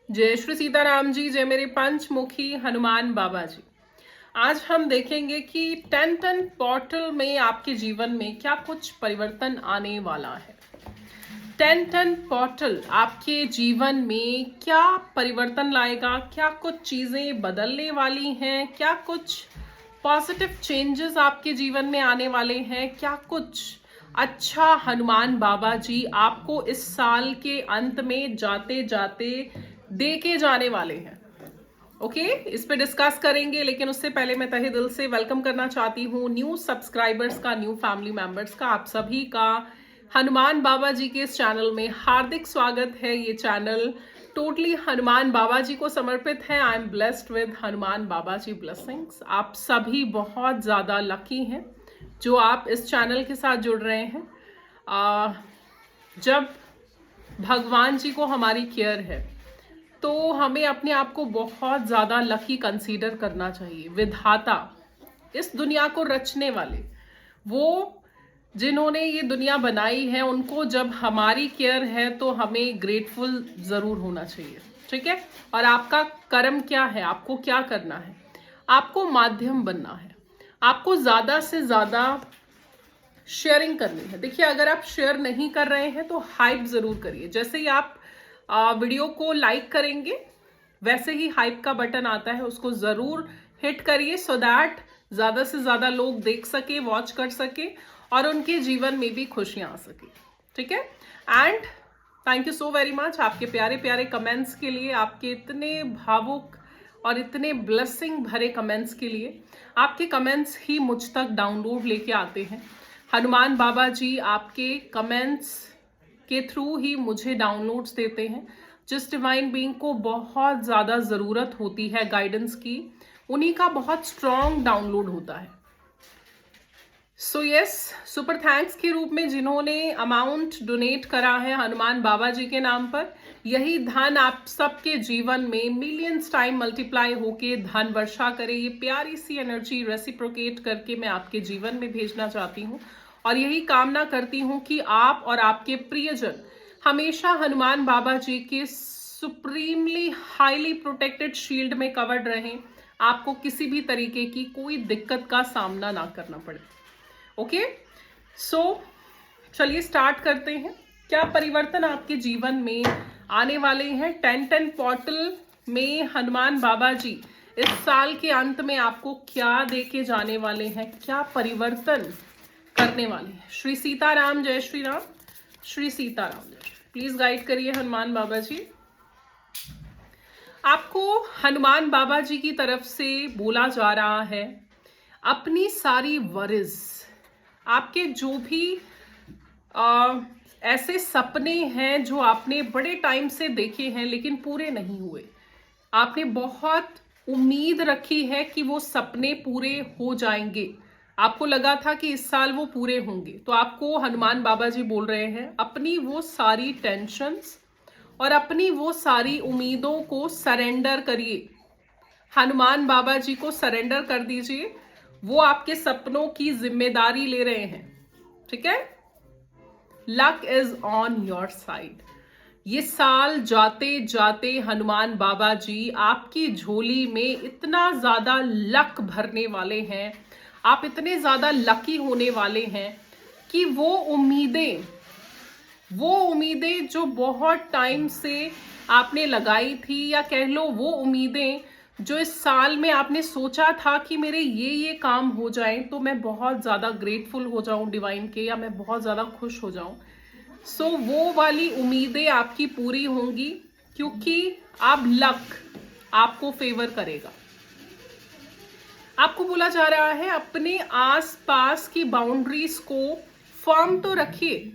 जय श्री सीताराम जी, जय मेरे पंचमुखी हनुमान बाबा जी। आज हम देखेंगे कि 10 पोर्टल में आपके जीवन में क्या कुछ परिवर्तन आने वाला है। 10 पोर्टल आपके जीवन में क्या परिवर्तन लाएगा, क्या कुछ चीजें बदलने वाली हैं, क्या कुछ पॉजिटिव चेंजेस आपके जीवन में आने वाले हैं, क्या कुछ अच्छा हनुमान बाबा जी आपको इस साल के अंत में जाते जाते दे के जाने वाले हैं। ओके, इस पे डिस्कस करेंगे, लेकिन उससे पहले मैं तहे दिल से वेलकम करना चाहती हूँ न्यू सब्सक्राइबर्स का, न्यू फैमिली मेंबर्स का, आप सभी का हनुमान बाबा जी के इस चैनल में हार्दिक स्वागत है। ये चैनल टोटली हनुमान बाबा जी को समर्पित है। I am blessed with Hanuman Baba ji blessings. आप सभी बहुत ज़्यादा लकी हैं जो आप इस चैनल के साथ जुड़ रहे हैं। जब भगवान जी को हमारी केयर है तो हमें अपने आप को बहुत ज़्यादा लकी कंसीडर करना चाहिए। विधाता, इस दुनिया को रचने वाले, वो जिन्होंने ये दुनिया बनाई है, उनको जब हमारी केयर है तो हमें ग्रेटफुल ज़रूर होना चाहिए। ठीक है। और आपका कर्म क्या है, आपको क्या करना है? आपको माध्यम बनना है, आपको ज़्यादा से ज़्यादा शेयरिंग करनी है। देखिए, अगर आप शेयर नहीं कर रहे हैं तो हाइप ज़रूर करिए। जैसे ही आप वीडियो को लाइक करेंगे वैसे ही हाइप का बटन आता है, उसको ज़रूर हिट करिए सो दैट ज़्यादा से ज़्यादा लोग देख सके, वॉच कर सके और उनके जीवन में भी खुशियाँ आ सके। ठीक है। And thank you so very much आपके प्यारे प्यारे कमेंट्स के लिए, आपके इतने भावुक और इतने ब्लेसिंग भरे कमेंट्स के लिए। आपके कमेंट्स ही मुझ तक डाउनलोड लेके आते हैं। हनुमान बाबा जी आपके कमेंट्स के थ्रू ही मुझे डाउनलोड्स देते हैं। जिस डिवाइन बीइंग को बहुत ज़्यादा ज़रूरत होती है गाइडेंस की, उन्हीं का बहुत स्ट्रॉन्ग डाउनलोड होता है। सो यस, सुपर थैंक्स के रूप में जिन्होंने अमाउंट डोनेट करा है हनुमान बाबा जी के नाम पर, यही धन आप सबके जीवन में मिलियंस टाइम मल्टीप्लाई होके धन वर्षा करे। ये प्यारी सी एनर्जी रेसिप्रोकेट करके मैं आपके जीवन में भेजना चाहती हूँ और यही कामना करती हूँ कि आप और आपके प्रियजन हमेशा हनुमान बाबा जी के सुप्रीमली हाईली प्रोटेक्टेड शील्ड में कवर्ड रहें, आपको किसी भी तरीके की कोई दिक्कत का सामना ना करना पड़े। ओके, सो चलिए स्टार्ट करते हैं। क्या परिवर्तन आपके जीवन में आने वाले हैं 10 पोर्टल में? हनुमान बाबा जी इस साल के अंत में आपको क्या देके जाने वाले हैं, क्या परिवर्तन करने वाले हैं? श्री सीताराम, जय श्री राम। श्री सीताराम, जय। प्लीज गाइड करिए हनुमान बाबा जी। आपको हनुमान बाबा जी की तरफ से बोला जा रहा है, अपनी सारी वरीज, आपके जो भी ऐसे सपने हैं जो आपने बड़े टाइम से देखे हैं लेकिन पूरे नहीं हुए, आपने बहुत उम्मीद रखी है कि वो सपने पूरे हो जाएंगे, आपको लगा था कि इस साल वो पूरे होंगे, तो आपको हनुमान बाबा जी बोल रहे हैं अपनी वो सारी टेंशन्स और अपनी वो सारी उम्मीदों को सरेंडर करिए। हनुमान बाबा जी को सरेंडर कर दीजिए, वो आपके सपनों की जिम्मेदारी ले रहे हैं। ठीक है। Luck is on your side. ये साल जाते जाते हनुमान बाबा जी आपकी झोली में इतना ज्यादा लक भरने वाले हैं, आप इतने ज्यादा लकी होने वाले हैं कि वो उम्मीदें जो बहुत टाइम से आपने लगाई थी, या कह लो वो उम्मीदें जो इस साल में आपने सोचा था कि मेरे ये काम हो जाए तो मैं बहुत ज़्यादा ग्रेटफुल हो जाऊं डिवाइन के, या मैं बहुत ज़्यादा खुश हो जाऊं, सो वो वाली उम्मीदें आपकी पूरी होंगी, क्योंकि अब लक आपको फेवर करेगा। आपको बोला जा रहा है अपने आसपास की बाउंड्रीज को फर्म तो रखिए।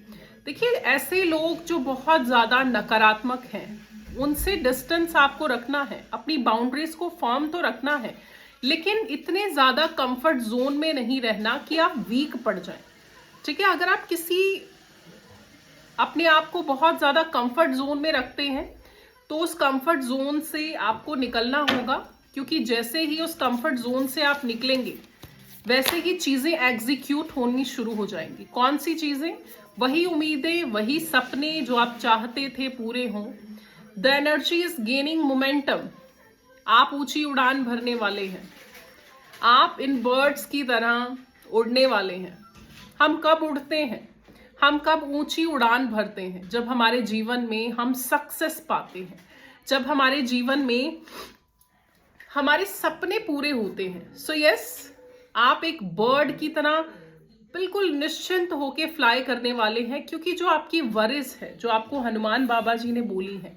देखिए, ऐसे लोग जो बहुत ज्यादा नकारात्मक हैं उनसे डिस्टेंस आपको रखना है, अपनी बाउंड्रीज को फर्म तो रखना है, लेकिन इतने ज्यादा कंफर्ट जोन में नहीं रहना कि आप वीक पड़ जाएं। ठीक है। अगर आप किसी अपने आप को बहुत ज्यादा कंफर्ट जोन में रखते हैं तो उस कंफर्ट जोन से आपको निकलना होगा, क्योंकि जैसे ही उस कंफर्ट जोन से आप निकलेंगे वैसे ही चीजें एग्जीक्यूट होनी शुरू हो जाएंगी। कौन सी चीजें? वही उम्मीदें, वही सपने जो आप चाहते थे पूरे हों, the energy is gaining momentum. आप ऊंची उड़ान भरने वाले हैं। आप इन बर्ड्स की तरह उड़ने वाले हैं। हम कब उड़ते हैं, हम कब ऊंची उड़ान भरते हैं? जब हमारे जीवन में हम सक्सेस पाते हैं, जब हमारे जीवन में हमारे सपने पूरे होते हैं। सो यस, आप एक बर्ड की तरह बिल्कुल निश्चिंत होके फ्लाई करने वाले हैं, क्योंकि जो आपकी वरिस है, जो आपको हनुमान बाबा जी ने बोली है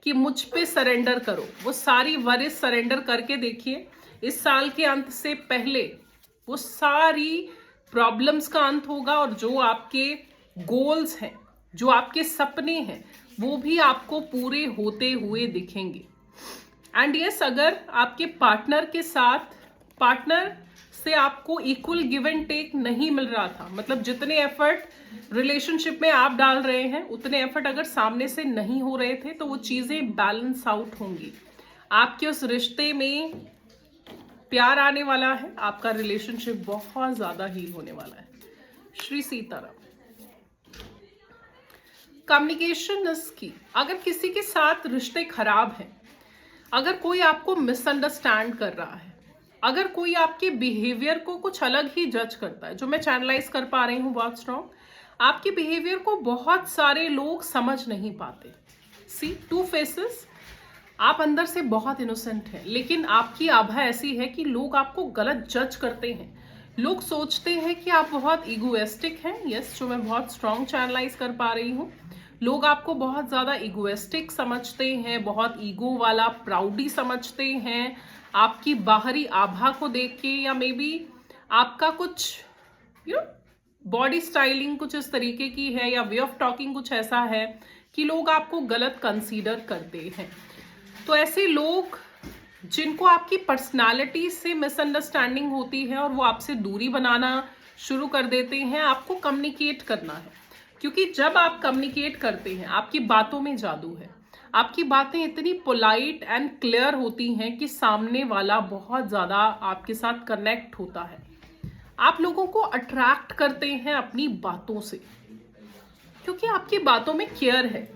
कि मुझ पे सरेंडर करो, वो सारी वरिस सरेंडर करके देखिए। इस साल के अंत से पहले वो सारी प्रॉब्लम्स का अंत होगा, और जो आपके गोल्स हैं, जो आपके सपने हैं, वो भी आपको पूरे होते हुए दिखेंगे। एंड यस, अगर आपके पार्टनर के साथ, पार्टनर से आपको इक्वल गिव एंड टेक नहीं मिल रहा था, मतलब जितने एफर्ट रिलेशनशिप में आप डाल रहे हैं उतने एफर्ट अगर सामने से नहीं हो रहे थे, तो वो चीजें बैलेंस आउट होंगी। आपके उस रिश्ते में प्यार आने वाला है, आपका रिलेशनशिप बहुत ज्यादा हील होने वाला है। श्री सीताराम। कम्युनिकेशन इज की। अगर किसी के साथ रिश्ते खराब हैं, अगर कोई आपको मिसअंडरस्टैंड कर रहा है, अगर कोई आपके बिहेवियर को कुछ अलग ही जज करता है, जो मैं चैनलाइज कर पा रही हूँ बहुत स्ट्रॉन्ग, आपके बिहेवियर को बहुत सारे लोग समझ नहीं पाते। सी, टू फेसेस। आप अंदर से बहुत इनोसेंट हैं, लेकिन आपकी आभा ऐसी है कि लोग आपको गलत जज करते हैं। लोग सोचते हैं कि आप बहुत ईगोइस्टिक हैं। यस, जो मैं बहुत स्ट्रॉन्ग चैनलाइज कर पा रही हूँ। लोग आपको बहुत ज्यादा ईगोइस्टिक समझते हैं, बहुत ईगो वाला, प्राउडी समझते हैं। आपकी बाहरी आभा को देख के, या मे बी आपका कुछ बॉडी स्टाइलिंग कुछ इस तरीके की है, या वे ऑफ टॉकिंग कुछ ऐसा है कि लोग आपको गलत कंसीडर करते हैं। तो ऐसे लोग जिनको आपकी पर्सनालिटी से मिसअंडरस्टैंडिंग होती है और वो आपसे दूरी बनाना शुरू कर देते हैं, आपको कम्युनिकेट करना है। क्योंकि जब आप कम्युनिकेट करते हैं, आपकी बातों में जादू है। आपकी बातें इतनी पोलाइट एंड क्लियर होती हैं कि सामने वाला बहुत ज्यादा आपके साथ कनेक्ट होता है। आप लोगों को अट्रैक्ट करते हैं अपनी बातों से, क्योंकि आपकी बातों में केयर है,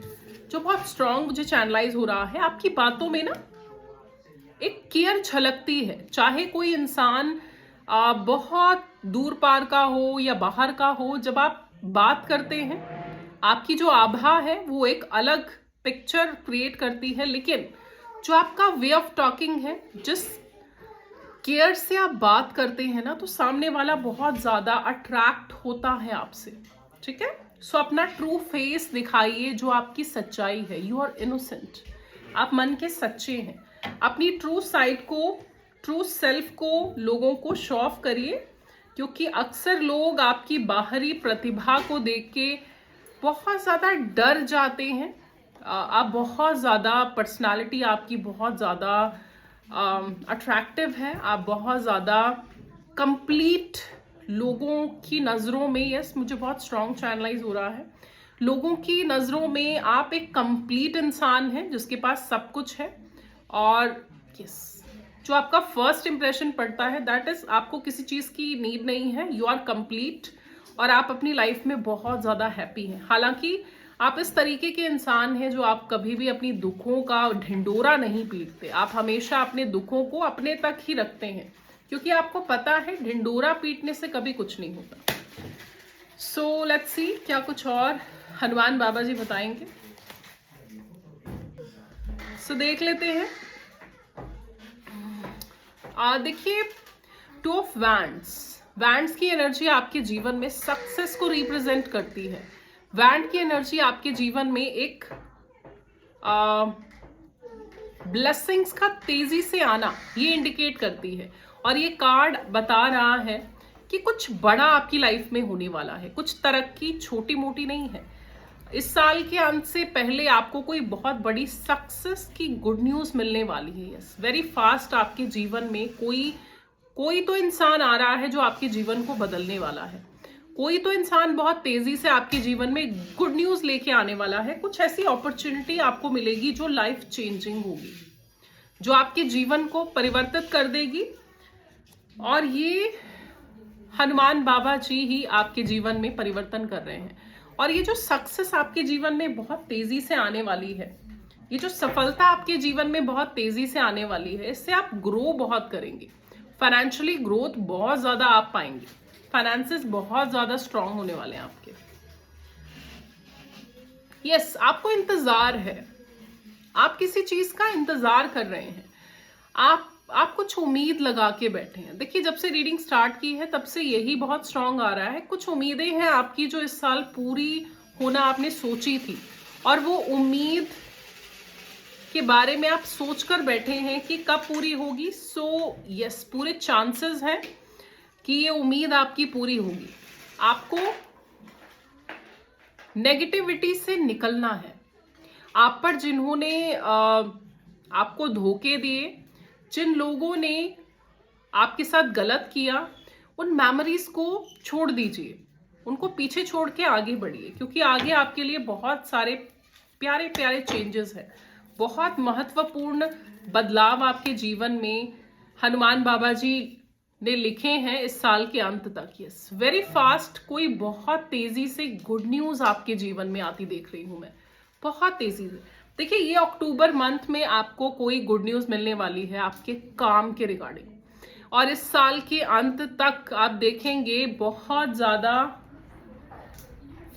जो बहुत स्ट्रांग मुझे चैनलाइज हो रहा है। आपकी बातों में ना एक केयर झलकती है। चाहे कोई इंसान बहुत दूर पार का हो या बाहर का हो, जब आप बात करते हैं, आपकी जो आभा है वो एक अलग पिक्चर क्रिएट करती है। लेकिन जो आपका वे ऑफ टॉकिंग है, जिस केयर से आप बात करते हैं ना, तो सामने वाला बहुत ज्यादा अट्रैक्ट होता है आपसे। ठीक है, सो अपना ट्रू फेस दिखाइए, जो आपकी सच्चाई है। यू आर इनोसेंट, आप मन के सच्चे हैं। अपनी ट्रू साइड को, ट्रू सेल्फ को लोगों को शो ऑफ करिए, क्योंकि अक्सर लोग आपकी बाहरी प्रतिभा को देख के बहुत ज़्यादा डर जाते हैं। आप बहुत ज़्यादा, पर्सनालिटी आपकी बहुत ज़्यादा अट्रैक्टिव है, आप बहुत ज़्यादा कंप्लीट लोगों की नज़रों में, यस मुझे बहुत स्ट्रॉन्ग चैनलाइज हो रहा है, लोगों की नज़रों में आप एक कंप्लीट इंसान हैं जिसके पास सब कुछ है। और यस, जो आपका फर्स्ट इंप्रेशन पड़ता है, दैट इज आपको किसी चीज़ की नीड नहीं है। यू आर कंप्लीट, और आप अपनी लाइफ में बहुत ज़्यादा हैप्पी हैं। हालांकि आप इस तरीके के इंसान हैं जो आप कभी भी अपनी दुखों का ढिंडोरा नहीं पीटते। आप हमेशा अपने दुखों को अपने तक ही रखते हैं, क्योंकि आपको पता है ढिंडोरा पीटने से कभी कुछ नहीं होता। सो लेट्स सी क्या कुछ और हनुमान बाबा जी बताएंगे। सो देख लेते हैं। देखिए, टू ऑफ वैंड्स, वैंड्स की एनर्जी आपके जीवन में सक्सेस को रिप्रेजेंट करती है। वैंड की एनर्जी आपके जीवन में एक ब्लेसिंग्स का तेजी से आना ये इंडिकेट करती है। और ये कार्ड बता रहा है कि कुछ बड़ा आपकी लाइफ में होने वाला है, कुछ तरक्की छोटी मोटी नहीं है। इस साल के अंत से पहले आपको कोई बहुत बड़ी सक्सेस की गुड न्यूज मिलने वाली है। यस, वेरी फास्ट आपके जीवन में कोई तो इंसान आ रहा है जो आपके जीवन को बदलने वाला है। कोई तो इंसान बहुत तेजी से आपके जीवन में गुड न्यूज लेके आने वाला है। कुछ ऐसी अपॉर्चुनिटी आपको मिलेगी जो लाइफ चेंजिंग होगी, जो आपके जीवन को परिवर्तित कर देगी। और ये हनुमान बाबा जी ही आपके जीवन में परिवर्तन कर रहे हैं। और ये जो सक्सेस आपके जीवन में बहुत तेजी से आने वाली है, ये जो सफलता आपके जीवन में बहुत तेजी से आने वाली है, इससे आप ग्रो बहुत करेंगे। फाइनेंशियली ग्रोथ बहुत ज्यादा आप पाएंगे। फाइनेंसेस बहुत ज्यादा स्ट्रांग होने वाले हैं आपके। यस, आपको इंतजार है, आप किसी चीज का इंतजार कर रहे हैं, आप कुछ उम्मीद लगा के बैठे हैं। देखिए, जब से रीडिंग स्टार्ट की है तब से यही बहुत स्ट्रांग आ रहा है। कुछ उम्मीदें हैं आपकी जो इस साल पूरी होना आपने सोची थी, और वो उम्मीद के बारे में आप सोच कर बैठे हैं कि कब पूरी होगी। सो यस, पूरे चांसेस हैं कि ये उम्मीद आपकी पूरी होगी। आपको नेगेटिविटी से निकलना है। आप पर जिन्होंने आपको धोखे दिए, जिन लोगों ने आपके साथ गलत किया, उन मेमोरीज को छोड़ दीजिए, उनको पीछे छोड़ के आगे बढ़िए, क्योंकि आगे आपके लिए बहुत सारे प्यारे प्यारे चेंजेस हैं। बहुत महत्वपूर्ण बदलाव आपके जीवन में हनुमान बाबा जी ने लिखे हैं इस साल के अंत तक। यस, वेरी फास्ट कोई बहुत तेजी से गुड न्यूज आपके जीवन में आती देख रही हूं मैं, बहुत तेजी से। देखिए, ये अक्टूबर मंथ में आपको कोई गुड न्यूज मिलने वाली है आपके काम के रिगार्डिंग, और इस साल के अंत तक आप देखेंगे बहुत ज्यादा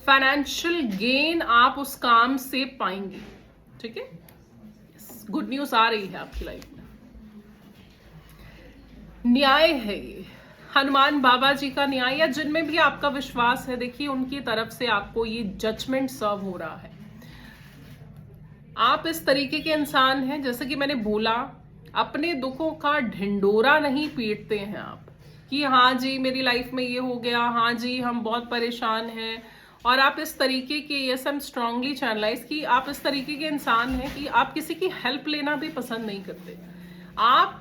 फाइनेंशियल गेन आप उस काम से पाएंगे। ठीक है, गुड न्यूज आ रही है आपकी लाइफ में। न्याय है ये, हनुमान बाबा जी का न्याय, या जिनमें भी आपका विश्वास है, देखिए उनकी तरफ से आपको ये जजमेंट सर्व हो रहा है। आप इस तरीके के इंसान हैं, जैसे कि मैंने बोला, अपने दुखों का ढिंडोरा नहीं पीटते हैं आप कि हाँ जी मेरी लाइफ में ये हो गया, हाँ जी हम बहुत परेशान हैं। और आप इस तरीके के, yes I am strongly channelize कि आप इस तरीके के इंसान हैं कि आप किसी की हेल्प लेना भी पसंद नहीं करते। आप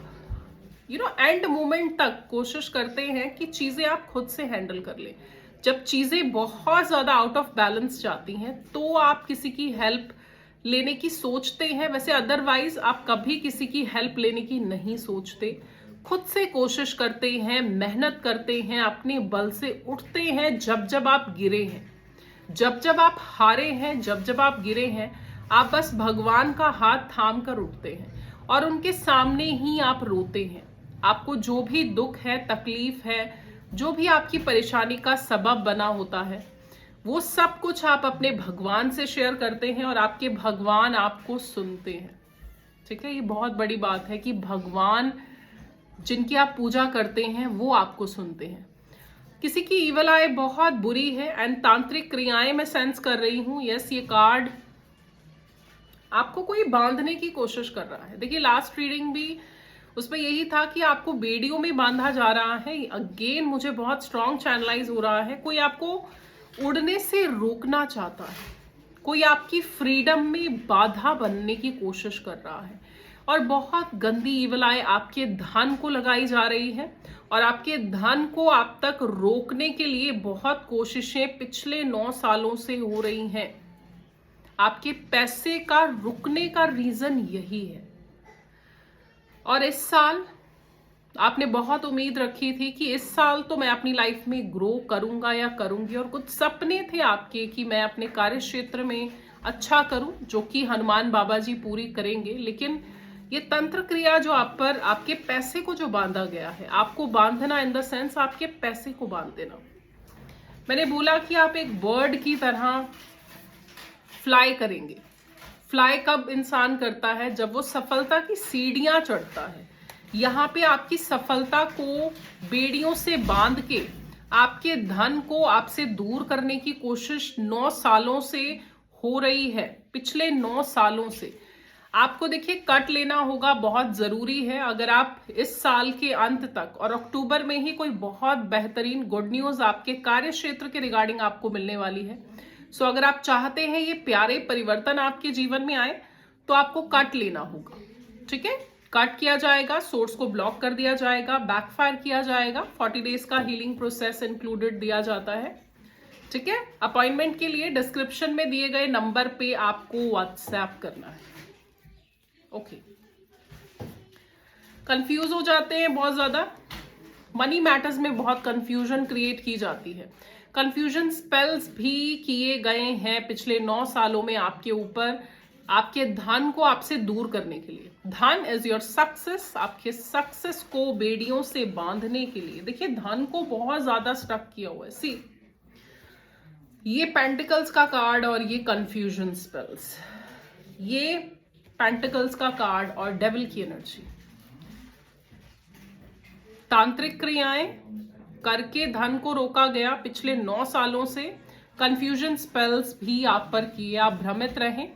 एंड मोमेंट तक कोशिश करते हैं कि चीजें आप खुद से हैंडल कर ले। जब चीजें बहुत ज्यादा आउट ऑफ बैलेंस जाती हैं तो आप किसी की हेल्प लेने की सोचते हैं, वैसे अदरवाइज आप कभी किसी की हेल्प लेने की नहीं सोचते। खुद से कोशिश करते हैं, मेहनत करते हैं, अपने बल से उठते हैं। जब जब आप गिरे हैं, जब जब आप हारे हैं, जब जब आप गिरे हैं, आप बस भगवान का हाथ थाम कर उठते हैं और उनके सामने ही आप रोते हैं। आपको जो भी दुख है, तकलीफ है, जो भी आपकी परेशानी का सबब बना होता है, वो सब कुछ आप अपने भगवान से शेयर करते हैं और आपके भगवान आपको सुनते हैं। ठीक है, ये बहुत बड़ी बात है कि भगवान जिनकी आप पूजा करते हैं वो आपको सुनते हैं। किसी की ईवल आय बहुत बुरी है एंड तांत्रिक क्रियाएं मैं सेंस कर रही हूं। यस, ये कार्ड आपको कोई बांधने की कोशिश कर रहा है। देखिए, लास्ट रीडिंग भी उसमें यही था कि आपको बेड़ियों में बांधा जा रहा है। अगेन मुझे बहुत स्ट्रांग चैनलाइज हो रहा है, कोई आपको उड़ने से रोकना चाहता है, कोई आपकी फ्रीडम में बाधा बनने की कोशिश कर रहा है, और बहुत गंदी ईवल आय आपके धन को लगाई जा रही है और आपके धन को आप तक रोकने के लिए बहुत कोशिशें पिछले 9 सालों से हो रही हैं। आपके पैसे का रुकने का रीजन यही है। और इस साल आपने बहुत उम्मीद रखी थी कि इस साल तो मैं अपनी लाइफ में ग्रो करूंगा या करूंगी, और कुछ सपने थे आपके कि मैं अपने कार्य क्षेत्र में अच्छा करूं, जो कि हनुमान बाबा जी पूरी करेंगे। लेकिन ये तंत्र क्रिया जो आप पर, आपके पैसे को जो बांधा गया है, आपको बांधना इन द सेंस आपके पैसे को बांध देना। मैंने बोला कि आप एक बर्ड की तरह फ्लाई करेंगे। फ्लाई कब इंसान करता है? जब वो सफलता की सीढ़ियां चढ़ता है। यहाँ पे आपकी सफलता को बेड़ियों से बांध के आपके धन को आपसे दूर करने की कोशिश 9 सालों से हो रही है। पिछले 9 सालों से आपको देखिए कट लेना होगा, बहुत जरूरी है। अगर आप इस साल के अंत तक और अक्टूबर में ही कोई बहुत बेहतरीन गुड न्यूज आपके कार्य क्षेत्र के रिगार्डिंग आपको मिलने वाली है। सो अगर आप चाहते हैं ये प्यारे परिवर्तन आपके जीवन में आए तो आपको कट लेना होगा। ठीक है, कट किया जाएगा, सोर्स को ब्लॉक कर दिया जाएगा, बैकफायर किया जाएगा। 40 डेज का हीलिंग प्रोसेस इंक्लूडेड दिया जाता है। ठीक है, अपॉइंटमेंट के लिए डिस्क्रिप्शन में दिए गए नंबर पे आपको व्हाट्सएप करना है। ओके, कंफ्यूज हो जाते हैं बहुत ज्यादा, मनी मैटर्स में बहुत कंफ्यूजन क्रिएट की जाती है। कंफ्यूजन स्पेल्स भी किए गए हैं पिछले 9 सालों में आपके ऊपर आपके धन को आपसे दूर करने के लिए। धन इज योर सक्सेस, आपके सक्सेस को बेड़ियों से बांधने के लिए। देखिए धन को बहुत ज्यादा स्टक किया हुआ है। सी, ये पेंटिकल्स का कार्ड और ये कंफ्यूजन स्पेल्स, ये पेंटिकल्स का कार्ड और डेविल की एनर्जी, तांत्रिक क्रियाएं करके धन को रोका गया पिछले 9 सालों से। कंफ्यूजन स्पेल्स भी आप पर किए, आप भ्रमित रहें,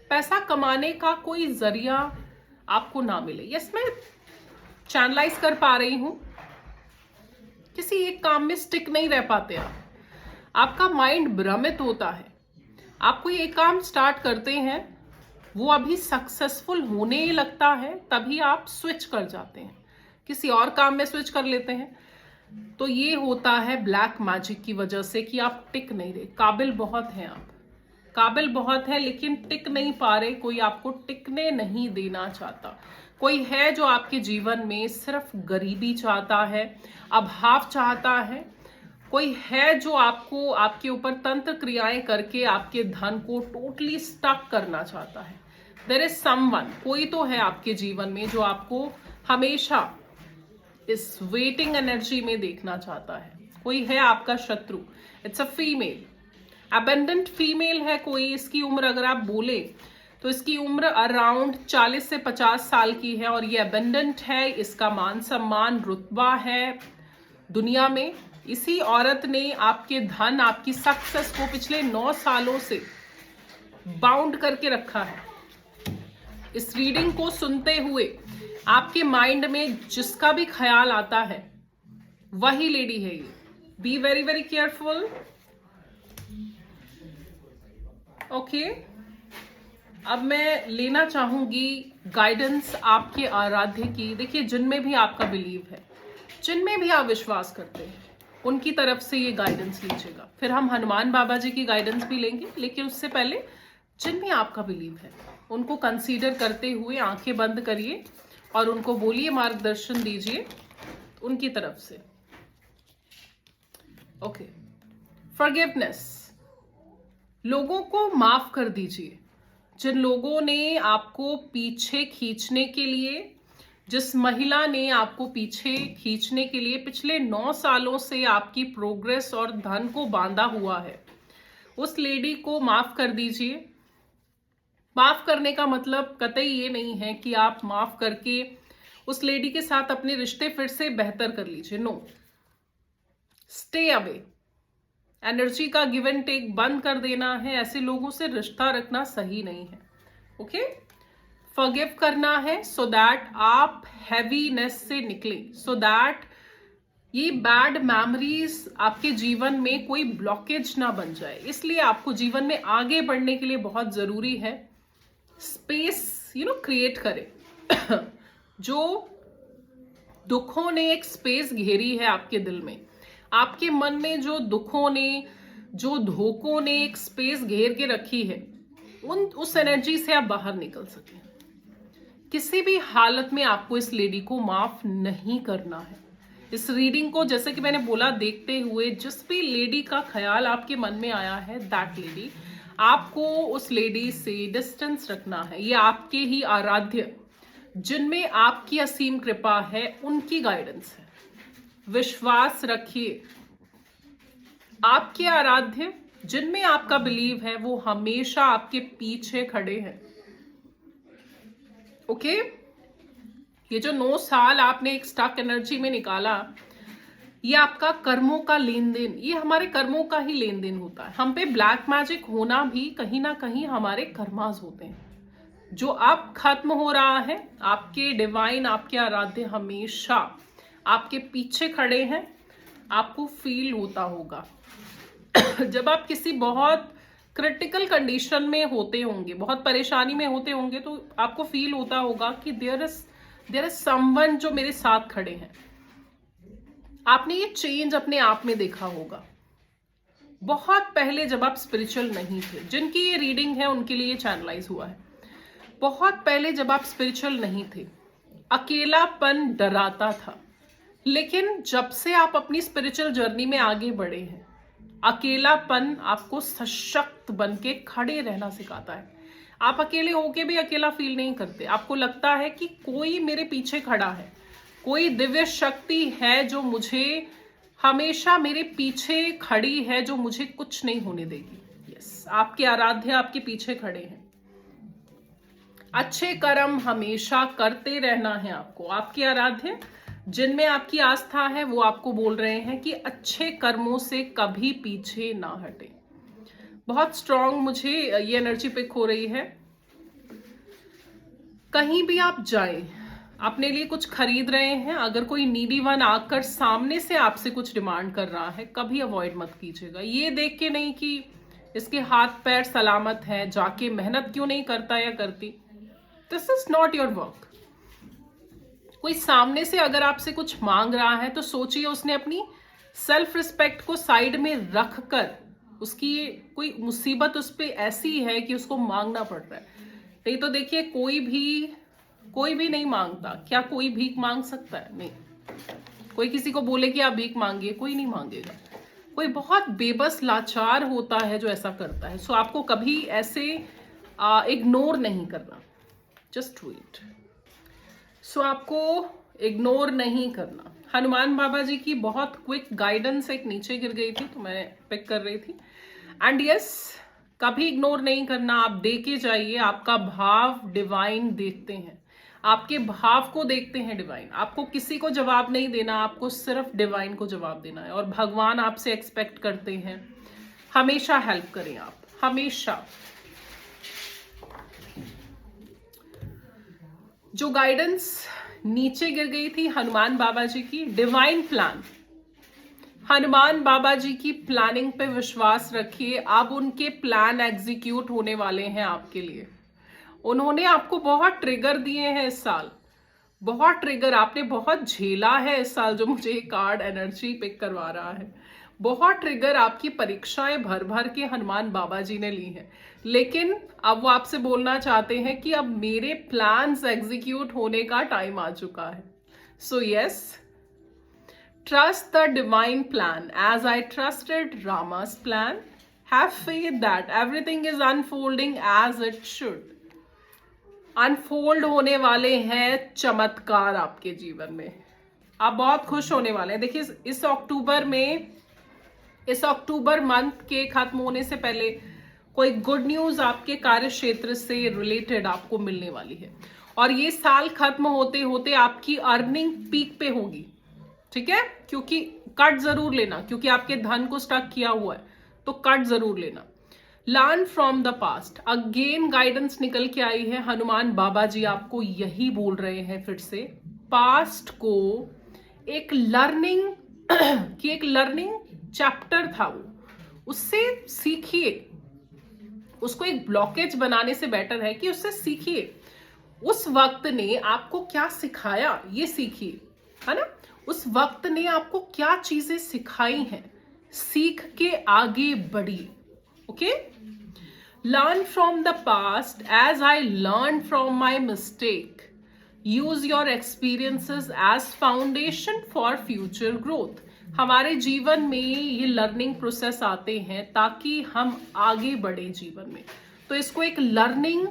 पैसा कमाने का कोई जरिया आपको ना मिले। यस, मैं चैनलाइज कर पा रही हूं, किसी एक काम में स्टिक नहीं रह पाते आप, आपका माइंड भ्रमित होता है। आप कोई एक काम स्टार्ट करते हैं, वो अभी सक्सेसफुल होने लगता है, तभी आप स्विच कर जाते हैं, किसी और काम में स्विच कर लेते हैं। तो ये होता है ब्लैक मैजिक की वजह से कि आप टिक नहीं रहे। काबिल बहुत हैं आप, काबिल बहुत है, लेकिन टिक नहीं पा रहे। कोई आपको टिकने नहीं देना चाहता। कोई है जो आपके जीवन में सिर्फ गरीबी चाहता है, अभाव चाहता है। कोई है जो आपको, आपके ऊपर तंत्र क्रियाएं करके आपके धन को टोटली स्टक करना चाहता है। देयर इज समवन, कोई तो है आपके जीवन में जो आपको हमेशा इस वेटिंग एनर्जी में देखना चाहता है। कोई है आपका शत्रु। It's a female, abundant female है कोई। इसकी उम्र अगर आप बोले तो इसकी उम्र अराउंड 40 से 50 साल की है और ये अबेंडेंट है। इसका मान सम्मान रुतबा है दुनिया में। इसी औरत ने आपके धन, आपकी सक्सेस को पिछले 9 सालों से बाउंड करके रखा है। इस रीडिंग को सुनते हुए आपके माइंड में जिसका भी ख्याल आता है वही लेडी है ये। Be very very careful. Okay, अब मैं लेना चाहूंगी गाइडेंस आपके आराध्य की। देखिए जिनमें भी आपका बिलीव है, जिनमें भी आप विश्वास करते हैं, उनकी तरफ से ये गाइडेंस लीजिएगा। फिर हम हनुमान बाबा जी की गाइडेंस भी लेंगे, लेकिन उससे पहले जिनमें आपका बिलीव है उनको कंसीडर करते हुए आंखें बंद करिए और उनको बोलिए, मार्गदर्शन दीजिए उनकी तरफ से। ओके, फॉरगिवनेस, लोगों को माफ कर दीजिए। जिन लोगों ने आपको पीछे खींचने के लिए, जिस महिला ने आपको पीछे खींचने के लिए पिछले 9 सालों से आपकी प्रोग्रेस और धन को बांधा हुआ है, उस लेडी को माफ कर दीजिए। माफ करने का मतलब कतई ये नहीं है कि आप माफ करके उस लेडी के साथ अपने रिश्ते फिर से बेहतर कर लीजिए। No, stay away. एनर्जी का गिव एंड टेक बंद कर देना है। ऐसे लोगों से रिश्ता रखना सही नहीं है। ओके, फॉरगिव करना है सो दैट आप हैवीनेस से निकले, सो दैट ये बैड मेमोरीज आपके जीवन में कोई ब्लॉकेज ना बन जाए। इसलिए आपको जीवन में आगे बढ़ने के लिए बहुत जरूरी है स्पेस क्रिएट करें। जो दुखों ने एक स्पेस घेरी है आपके दिल में, आपके मन में जो दुखों ने, जो धोखों ने एक स्पेस घेर के रखी है, उस एनर्जी से आप बाहर निकल सकें। किसी भी हालत में आपको इस लेडी को माफ नहीं करना है। इस रीडिंग को, जैसे कि मैंने बोला, देखते हुए जिस भी लेडी का ख्याल आपके मन में आया है, दैट लेडी, आपको उस लेडी से डिस्टेंस रखना है। ये आपके ही आराध्य, जिनमें आपकी असीम कृपा है, उनकी गाइडेंस है। विश्वास रखिए, आपके आराध्य, जिनमें आपका बिलीव है, वो हमेशा आपके पीछे खड़े हैं। ओके, ये जो 9 साल आपने एक स्टक एनर्जी में निकाला, ये आपका कर्मों का लेन देन, ये हमारे कर्मों का ही लेन देन होता है। हम पे ब्लैक मैजिक होना भी कहीं ना कहीं हमारे कर्मास होते हैं, जो अब खत्म हो रहा है। आपके डिवाइन, आपके आराध्य हमेशा आपके पीछे खड़े हैं। आपको फील होता होगा जब आप किसी बहुत क्रिटिकल कंडीशन में होते होंगे, बहुत परेशानी में होते होंगे, तो आपको फील होता होगा कि देयर इज समवन जो मेरे साथ खड़े हैं। आपने ये चेंज अपने आप में देखा होगा बहुत पहले, जब आप स्पिरिचुअल नहीं थे। जिनकी ये रीडिंग है उनके लिए चैनलाइज हुआ है। बहुत पहले जब आप स्पिरिचुअल नहीं थे, अकेलापन डराता था, लेकिन जब से आप अपनी स्पिरिचुअल जर्नी में आगे बढ़े हैं, अकेलापन आपको सशक्त बन के खड़े रहना सिखाता है। आप अकेले होके भी अकेला फील नहीं करते, आपको लगता है कि कोई मेरे पीछे खड़ा है, कोई दिव्य शक्ति है जो मुझे हमेशा मेरे पीछे खड़ी है, जो मुझे कुछ नहीं होने देगी। यस, आपके आराध्य आपके पीछे खड़े हैं। अच्छे कर्म हमेशा करते रहना है आपको। आपके आराध्य जिनमें आपकी आस्था है वो आपको बोल रहे हैं कि अच्छे कर्मों से कभी पीछे ना हटे। बहुत स्ट्रांग मुझे ये एनर्जी पिक हो रही है। कहीं भी आप जाएं, अपने लिए कुछ खरीद रहे हैं, अगर कोई नीडी वन आकर सामने से आपसे कुछ डिमांड कर रहा है, कभी अवॉइड मत कीजिएगा। ये देख के नहीं कि इसके हाथ पैर सलामत है, जाके मेहनत क्यों नहीं करता या करती। This is not your work. कोई सामने से अगर आपसे कुछ मांग रहा है तो सोचिए उसने अपनी सेल्फ रिस्पेक्ट को साइड में रख कर, उसकी कोई मुसीबत उस पर ऐसी है कि उसको मांगना पड़ रहा है। नहीं तो देखिए कोई भी नहीं मांगता। क्या कोई भीख मांग सकता है? नहीं। कोई किसी को बोले कि आप भीख मांगिए, कोई नहीं मांगेगा। कोई बहुत बेबस लाचार होता है जो ऐसा करता है। सो आपको कभी ऐसे इग्नोर नहीं करना, जस्ट डू इट। सो आपको इग्नोर नहीं करना। हनुमान बाबा जी की बहुत क्विक गाइडेंस एक नीचे गिर गई थी तो मैं पिक कर रही थी। एंड यस, कभी इग्नोर नहीं करना, आप दे के जाइए। आपका भाव डिवाइन देखते हैं, आपके भाव को देखते हैं डिवाइन। आपको किसी को जवाब नहीं देना, आपको सिर्फ डिवाइन को जवाब देना है। और भगवान आपसे एक्सपेक्ट करते हैं हमेशा हेल्प करें आप, हमेशा। जो गाइडेंस नीचे गिर गई थी हनुमान बाबा जी की, डिवाइन प्लान। हनुमान बाबा जी की प्लानिंग पे विश्वास रखिए। अब उनके प्लान एग्जीक्यूट होने वाले हैं आपके लिए। उन्होंने आपको बहुत ट्रिगर दिए हैं इस साल, बहुत ट्रिगर आपने बहुत झेला है इस साल, जो मुझे कार्ड एनर्जी पिक करवा रहा है। बहुत ट्रिगर आपकी परीक्षाएं भर भर के हनुमान बाबा जी ने ली हैं, लेकिन अब वो आपसे बोलना चाहते हैं कि अब मेरे प्लान्स एग्जीक्यूट होने का टाइम आ चुका है। So yes, trust the divine plan as I trusted Rama's plan. Have faith that everything is unfolding as it should. Unfold होने वाले हैं चमत्कार आपके जीवन में। आप बहुत खुश होने वाले हैं। देखिए इस अक्टूबर मंथ के खत्म होने से पहले कोई गुड न्यूज आपके कार्य क्षेत्र से रिलेटेड आपको मिलने वाली है। और ये साल खत्म होते होते आपकी अर्निंग पीक पे होगी, ठीक है? क्योंकि कट जरूर लेना, क्योंकि आपके धन को स्टक किया हुआ है, तो कट जरूर लेना। Learn from the past. Again guidance निकल के आई है। हनुमान बाबा जी आपको यही बोल रहे हैं फिर से, पास्ट को एक लर्निंग की एक लर्निंग चैप्टर था वो, उससे सीखिए। उसको एक ब्लॉकेज बनाने से बेटर है कि उससे सीखिए। उस वक्त ने आपको क्या सिखाया ये सीखिए, है ना? उस वक्त ने आपको क्या चीजें सिखाई हैं, सीख के आगे बढ़िए। Okay, learn from the past as I learn from my mistake. Use your experiences as foundation for future growth. हमारे जीवन में ये लर्निंग प्रोसेस आते हैं ताकि हम आगे बढ़े जीवन में। तो इसको एक लर्निंग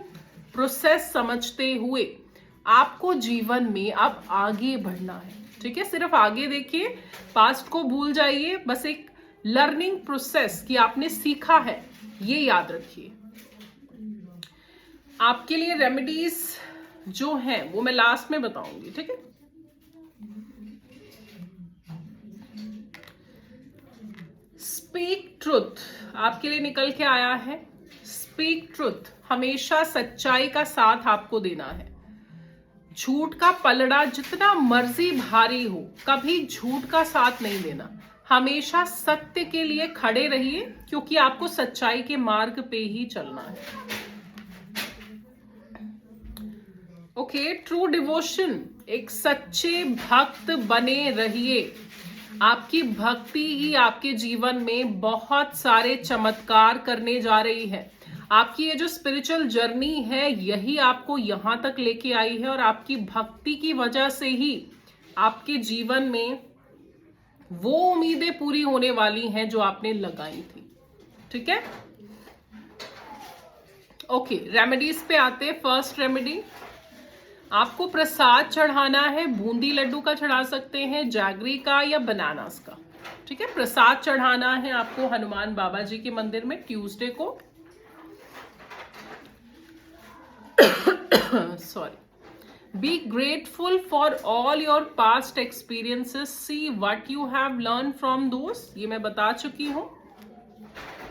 प्रोसेस समझते हुए आपको जीवन में अब आगे बढ़ना है, ठीक है? सिर्फ आगे देखिए, पास्ट को भूल जाइए। बस एक लर्निंग प्रोसेस कि आपने सीखा है, ये याद रखिए। आपके लिए रेमेडीज जो हैं वो मैं लास्ट में बताऊंगी, ठीक है? स्पीक ट्रुथ आपके लिए निकल के आया है। स्पीक ट्रुथ, हमेशा सच्चाई का साथ आपको देना है। झूठ का पलड़ा जितना मर्जी भारी हो, कभी झूठ का साथ नहीं देना। हमेशा सत्य के लिए खड़े रहिए, क्योंकि आपको सच्चाई के मार्ग पे ही चलना है। ओके, ट्रू डिवोशन, एक सच्चे भक्त बने रहिए। आपकी भक्ति ही आपके जीवन में बहुत सारे चमत्कार करने जा रही है। आपकी ये जो स्पिरिचुअल जर्नी है यही आपको यहाँ तक लेके आई है, और आपकी भक्ति की वजह से ही आपके जीवन में वो उम्मीदें पूरी होने वाली हैं जो आपने लगाई थी, ठीक है? ओके, रेमेडीज पे आते हैं। फर्स्ट रेमेडी, आपको प्रसाद चढ़ाना है। बूंदी लड्डू का चढ़ा सकते हैं, जैगरी का या बनानास का। ठीक है, प्रसाद चढ़ाना है आपको हनुमान बाबा जी के मंदिर में ट्यूसडे को। Sorry. Be grateful for all your past experiences, see what you have learn from those. ये मैं बता चुकी हूं।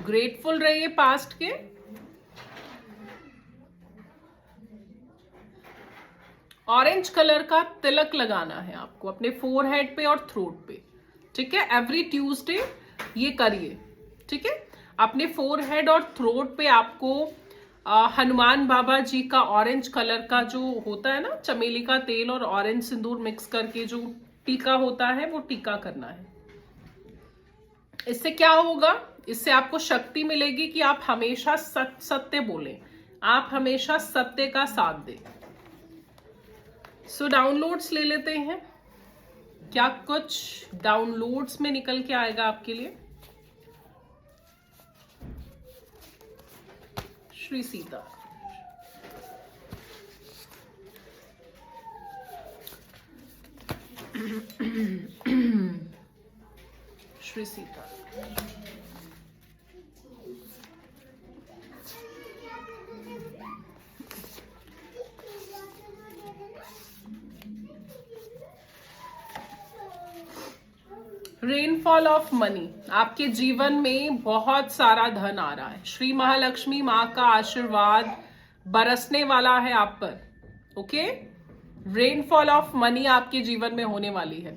ग्रेटफुल रहिए पास्ट के। ऑरेंज कलर का तिलक लगाना है आपको अपने फोरहेड पे और थ्रोट पे। ठीक है, एवरी ट्यूसडे ये करिए। ठीक है, अपने फोरहेड और थ्रोट पे आपको हनुमान बाबा जी का ऑरेंज कलर का जो होता है ना, चमेली का तेल और ऑरेंज सिंदूर मिक्स करके जो टीका होता है, वो टीका करना है। इससे क्या होगा? इससे आपको शक्ति मिलेगी कि आप हमेशा सत्य बोलें, आप हमेशा सत्य का साथ दें। सो डाउनलोड्स ले लेते हैं। क्या कुछ डाउनलोड्स में निकल के आएगा आपके लिए? Shri Sita. Shri Sita. Rainfall of money, आपके जीवन में बहुत सारा धन आ रहा है। श्री महालक्ष्मी माँ का आशीर्वाद बरसने वाला है आप पर। ओके, रेनफॉल ऑफ मनी आपके जीवन में होने वाली है।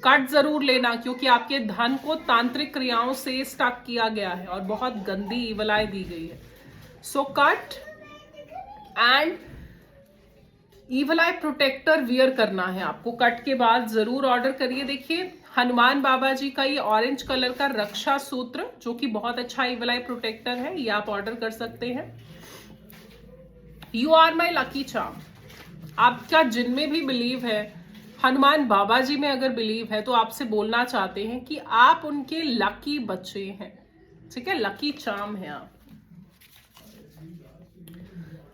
कट जरूर लेना, क्योंकि आपके धन को तांत्रिक क्रियाओं से स्टक किया गया है और बहुत गंदी ईवलाई दी गई है। So cut and evil eye protector wear करना है आपको। कट के बाद जरूर ऑर्डर करिए। देखिए, हनुमान बाबा जी का ये ऑरेंज कलर का रक्षा सूत्र, जो कि बहुत अच्छा ईवल आई प्रोटेक्टर है, ये आप ऑर्डर कर सकते हैं। You are my lucky charm. आपका जिनमें भी बिलीव है, हनुमान बाबा जी में अगर बिलीव है, तो आपसे बोलना चाहते हैं कि आप उनके लकी बच्चे हैं। ठीक है, लकी चार्म है आप।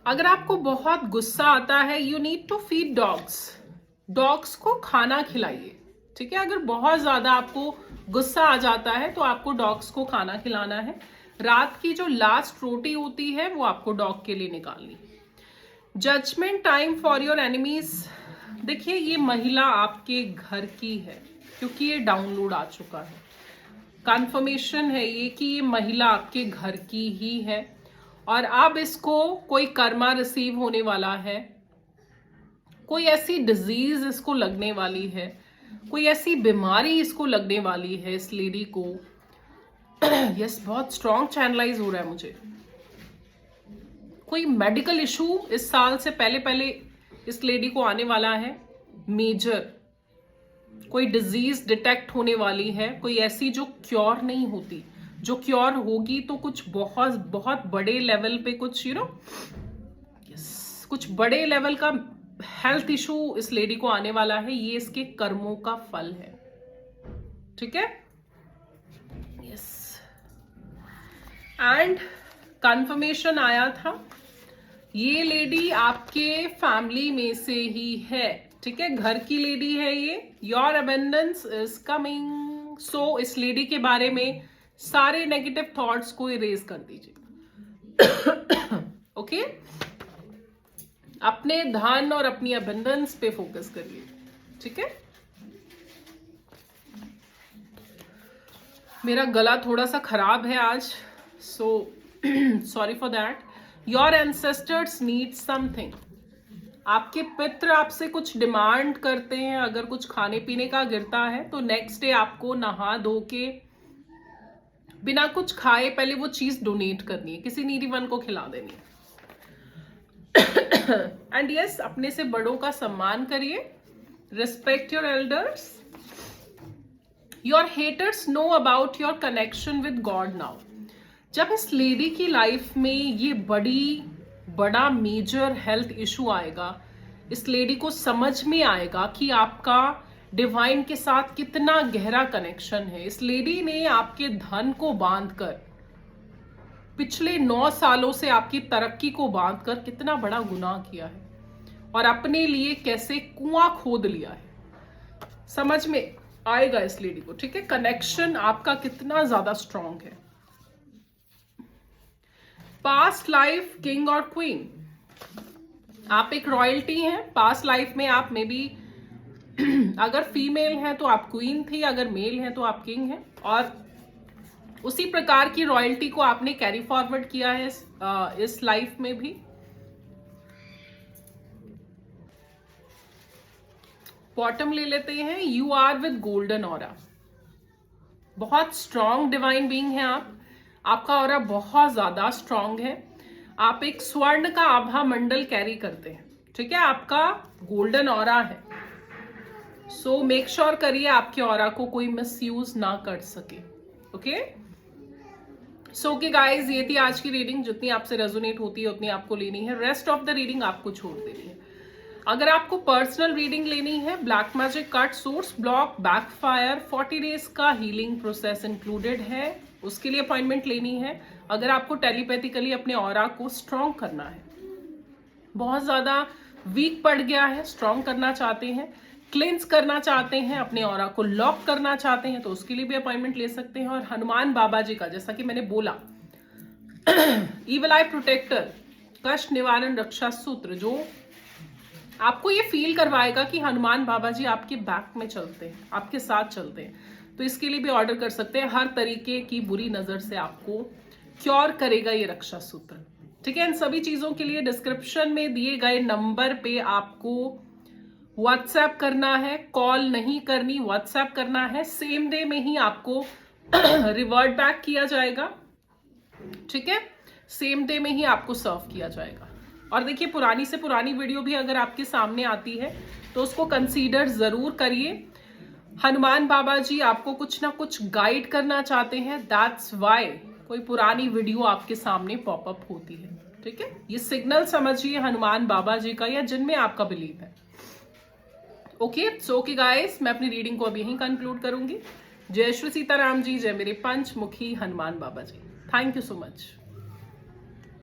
अगर आपको बहुत गुस्सा आता है, you need to feed dogs. Dogs को खाना खिलाइए। ठीक है, अगर बहुत ज्यादा आपको गुस्सा आ जाता है तो आपको डॉग्स को खाना खिलाना है। रात की जो लास्ट रोटी होती है वो आपको डॉग के लिए निकालनी। Judgement time for your enemies. देखिए, ये महिला आपके घर की है, क्योंकि ये डाउनलोड आ चुका है। कंफर्मेशन है ये कि ये महिला आपके घर की ही है और अब इसको कोई कर्मा रिसीव होने वाला है। कोई ऐसी डिजीज इसको लगने वाली है, कोई ऐसी बीमारी इसको लगने वाली है इस लेडी को। यस, बहुत स्ट्रॉन्ग चैनलाइज हो रहा है मुझे। कोई मेडिकल इशू इस साल से पहले इस लेडी को आने वाला है। मेजर कोई डिजीज डिटेक्ट होने वाली है, कोई ऐसी जो क्योर नहीं होती। जो क्योर होगी तो कुछ बहुत बहुत बड़े लेवल पे कुछ कुछ बड़े लेवल का हेल्थ इशू इस लेडी को आने वाला है। ये इसके कर्मों का फल है। ठीक है, यस। एंड कंफर्मेशन आया था, ये लेडी आपके फैमिली में से ही है। ठीक है, घर की लेडी है ये। Your abundance is coming. So इस लेडी के बारे में सारे नेगेटिव थॉट्स को इरेज कर दीजिए। ओके, अपने धन और अपनी अबंडेंस पे फोकस करिए। ठीक है, मेरा गला थोड़ा सा खराब है आज, so sorry for that. Your ancestors need something. आपके पितृ आपसे कुछ डिमांड करते हैं। अगर कुछ खाने पीने का गिरता है तो नेक्स्ट डे आपको नहा धो के बिना कुछ खाए पहले वो चीज डोनेट करनी है, किसी नीडी वन को खिला देनी है। एंड यस, अपने से बड़ों का सम्मान करिए। Respect your elders. Your haters know about your connection with God now. जब इस लेडी की लाइफ में ये बड़ा मेजर हेल्थ इशू आएगा, इस लेडी को समझ में आएगा कि आपका डिवाइन के साथ कितना गहरा कनेक्शन है। इस लेडी ने आपके धन को बांधकर पिछले 9 सालों से आपकी तरक्की को बांध कर कितना बड़ा गुनाह किया है और अपने लिए कैसे कुआं खोद लिया है, समझ में आएगा इस लेडी को। ठीक है, कनेक्शन आपका कितना ज्यादा स्ट्रांग है। पास्ट लाइफ किंग और क्वीन, आप एक रॉयल्टी हैं। पास्ट लाइफ में आप मे बी अगर फीमेल हैं तो आप क्वीन थी, अगर मेल हैं तो आप किंग हैं, और उसी प्रकार की रॉयल्टी को आपने कैरी फॉरवर्ड किया है इस लाइफ में भी। बॉटम ले लेते हैं। You are with golden aura, बहुत स्ट्रांग डिवाइन बीइंग है आप। आपका ऑरा बहुत ज्यादा स्ट्रांग है। आप एक स्वर्ण का आभा मंडल कैरी करते हैं। ठीक है, आपका गोल्डन ऑरा है। सो मेक श्योर करिए आपके ऑरा को कोई मिसयूज ना कर सके। ओके, सो के गाइज, ये थी आज की रीडिंग। जितनी आपसे रेजोनेट होती है उतनी आपको लेनी है, रेस्ट ऑफ द रीडिंग आपको छोड़ देनी है। अगर आपको पर्सनल रीडिंग लेनी है, black magic cut, source block, backfire, 40 days का हीलिंग प्रोसेस इंक्लूडेड है, उसके लिए अपॉइंटमेंट लेनी है। अगर आपको टेलीपैथिकली अपने ऑरा को स्ट्रॉन्ग करना है, बहुत ज्यादा वीक पड़ गया है, स्ट्रॉन्ग करना चाहते हैं, क्लिंस करना चाहते हैं, अपने ऑरा को लॉक करना चाहते हैं, तो उसके लिए भी अपॉइंटमेंट ले सकते हैं। और हनुमान बाबा जी का, जैसा कि मैंने बोला, ईवल आई प्रोटेक्टर, कष्ट निवारण रक्षा सूत्र, जो आपको ये फील करवाएगा कि हनुमान बाबा जी आपके बैक में चलते हैं, आपके साथ चलते हैं, तो इसके लिए भी ऑर्डर कर सकते हैं। हर तरीके की बुरी नजर से आपको क्योर करेगा ये रक्षा सूत्र। ठीक है, इन सभी चीजों के लिए डिस्क्रिप्शन में दिए गए नंबर पे आपको व्हाट्सएप करना है, कॉल नहीं करनी, व्हाट्सएप करना है। सेम डे में ही आपको रिवर्ट बैक किया जाएगा। ठीक है, सेम डे में ही आपको सर्व किया जाएगा। और देखिए, पुरानी से पुरानी वीडियो भी अगर आपके सामने आती है तो उसको कंसीडर जरूर करिए। हनुमान बाबा जी आपको कुछ ना कुछ गाइड करना चाहते हैं, दैट्स वाई कोई पुरानी वीडियो आपके सामने पॉपअप होती है। ठीक है, ये सिग्नल समझिए हनुमान बाबा जी का, या जिनमें आपका बिलीव है। ओके, सो ओके गाइस, मैं अपनी रीडिंग को अब यहीं कंक्लूड करूंगी। जय श्री सीताराम जी, जय मेरे पंचमुखी हनुमान बाबा ji. Thank you so much.